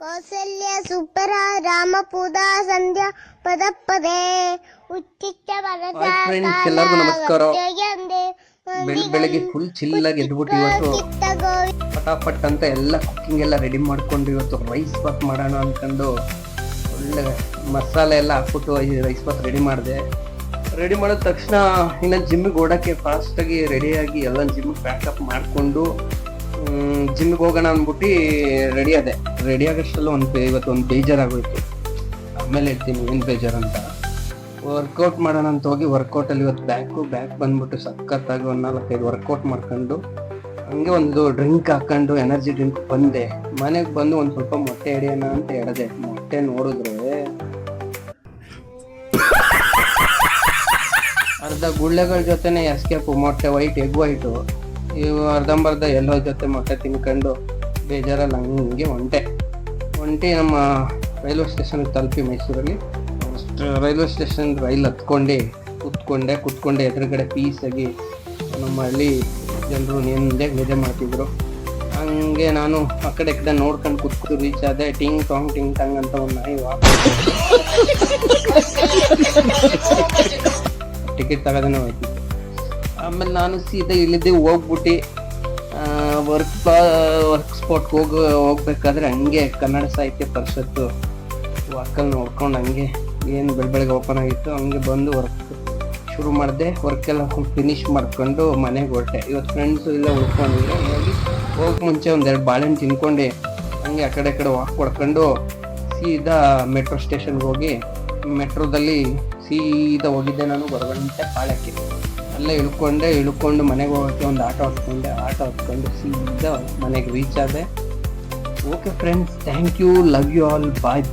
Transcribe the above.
ಕೌಸಲ್ಯ ಸುಪ್ರ ರಾಮಪೂದ ಸಂಧ್ಯಾ ಪದ ಪದೇ ಉಚ್ಚಿಷ್ಟ ಎಲ್ಲರಿಗೂ ನಮಸ್ಕಾರ. ಬೆಳಗ್ಗೆ ಫುಲ್ ಚಿಲ್ಲಾಗಿ ಎದ್ಬಿಟ್ಟು ಇವತ್ತು ಪಟಾಪಟ್ ಅಂತ ಎಲ್ಲ ಕುಕ್ಕಿಂಗ್ ಎಲ್ಲ ರೆಡಿ ಮಾಡ್ಕೊಂಡು ಇವತ್ತು ರೈಸ್ ಬಾತ್ ಮಾಡೋಣ ಅನ್ಕೊಂಡು ಒಳ್ಳೆ ಮಸಾಲೆ ಎಲ್ಲ ಹಾಕ್ಬಿಟ್ಟು ರೈಸ್ ಬಾತ್ ರೆಡಿ ಮಾಡಿದೆ. ರೆಡಿ ಮಾಡಿದ ತಕ್ಷಣ ಇನ್ನು ಜಿಮ್ಮಿಗೆ ಓಡೋಕ್ಕೆ ಫಾಸ್ಟಾಗಿ ರೆಡಿಯಾಗಿ ಎಲ್ಲ ಜಿಮ್ಮಿಗೆ ಪ್ಯಾಕಪ್ ಮಾಡಿಕೊಂಡು ಜಿಮ್ಮಿಗೆ ಹೋಗೋಣ ಅಂದ್ಬಿಟ್ಟು ರೆಡಿ ಆದೆ. ರೆಡಿ ಆಗೋಷ್ಟೆಲ್ಲ ಇವತ್ತು ಒಂದು ಬೇಜಾರಾಗೋಯ್ತು. ಆಮೇಲೆ ಹೇಳ್ತೀನಿ ಏನು ಬೇಜಾರು ಅಂತ. ವರ್ಕೌಟ್ ಮಾಡೋಣ ಅಂತ ಹೋಗಿ ವರ್ಕೌಟಲ್ಲಿ ಇವತ್ತು ಬ್ಯಾಕ್ ಬಂದ್ಬಿಟ್ಟು ಸಖತ್ತಾಗಿ ಒಂದು 4-5 ವರ್ಕೌಟ್ ಮಾಡ್ಕೊಂಡು ಹಂಗೆ ಒಂದು ಡ್ರಿಂಕ್ ಹಾಕೊಂಡು ಎನರ್ಜಿ ಡ್ರಿಂಕ್ ಬಂದೆ. ಮನೆಗೆ ಬಂದು ಒಂದು ಸ್ವಲ್ಪ ಮೊಟ್ಟೆ ಹಿಡಿಯೋಣ ಅಂತ ಹೇಳಿದೆ. ಮೊಟ್ಟೆ ನೋಡಿದ್ರೆ ಅರ್ಧ ಗುಳ್ಳೆಗಳ ಜೊತೆನೆ ಎಸ್ಕೇಪು ಮೊಟ್ಟೆ ಎಗ್ ವೈಟು, ಇವು ಅರ್ಧಂಬರ್ಧ ಎಲ್ಲೋ ಜೊತೆ ಮೊಟ್ಟೆ ತಿನ್ಕೊಂಡು ಬೇಜಾರಲ್ಲಿ ಹಂಗೆ ಒಂಟೆ ನಮ್ಮ ರೈಲ್ವೆ ಸ್ಟೇಷನ್ಗೆ ತಲುಪಿ ಮೈಸೂರಲ್ಲಿ. ರೈಲ್ವೆ ಸ್ಟೇಷನ್ ರೈಲ್ ಹತ್ಕೊಂಡು ಕುತ್ಕೊಂಡೆ ಎದುರುಗಡೆ ಪೀಸಾಗಿ ನಮ್ಮ ಹಳ್ಳಿ ಜನರು ನಿದ್ದೆ ಮಾಡ್ತಿದ್ರು. ಹಂಗೆ ನಾನು ಆ ಕಡೆ ನೋಡ್ಕೊಂಡು ಕುತ್ಕೊಂಡು ರೀಚ್ ಆದೆ. ಟಿಂಗ್ ಟಾಂಗ್ ಅಂತ ಒಂದು ನಾಯಿ ಟಿಕೆಟ್ ತಗೋದೇನೋ ಹೋಯ್ತು. ಆಮೇಲೆ ನಾನು ಸೀದಾ ಇಲ್ಲಿದ್ದೆ ಹೋಗ್ಬಿಟ್ಟು ವರ್ಕ್ ಸ್ಪಾಟ್ಗೆ ಹೋಗ್ಬೇಕಾದ್ರೆ ಹಂಗೆ ಕನ್ನಡ ಸಾಹಿತ್ಯ ಪರಿಷತ್ತು ವಾಕಲ್ಲಿ ನೋಡ್ಕೊಂಡು ಹಂಗೆ ಏನು ಬೆಳಗ್ಗೆ ಓಪನ್ ಆಗಿತ್ತು ಹಂಗೆ ಬಂದು ವರ್ಕ್ ಶುರು ಮಾಡಿದೆ. ವರ್ಕೆಲ್ಲ ಫಿನಿಶ್ ಮಾಡ್ಕೊಂಡು ಮನೆಗೆ ಹೊರಟೆ. ಇವತ್ತು ಫ್ರೆಂಡ್ಸು ಇಲ್ಲ ಉಳ್ಕೊಂಡಿದ್ರು. ಹೋಗಿ ಮುಂಚೆ 2 ಬಾಳೆಹಣ್ಣು ತಿನ್ಕೊಂಡು ಹಂಗೆ ಆ ಕಡೆ ವಾಕ್ ಹೊಡ್ಕೊಂಡು ಸೀದಾ ಮೆಟ್ರೋ ಸ್ಟೇಷನ್ಗೆ ಹೋಗಿ ಮೆಟ್ರೋದಲ್ಲಿ ಸೀದಾ ಹೋಗಿದ್ದೆ. ನಾನು ಹೊರಗಂಟೆ ಪಾಳ್ಯಕ್ಕೆ ಅಲ್ಲೇ ಇಳ್ಕೊಂಡು ಮನೆಗೆ ಹೋಗೋಕ್ಕೆ ಒಂದು ಆಟೋ ಹತ್ಕೊಂಡು ಸೀದಾ ಮನೆಗೆ ರೀಚ್ ಆದೆ. Okay friends, thank you, love you all, bye.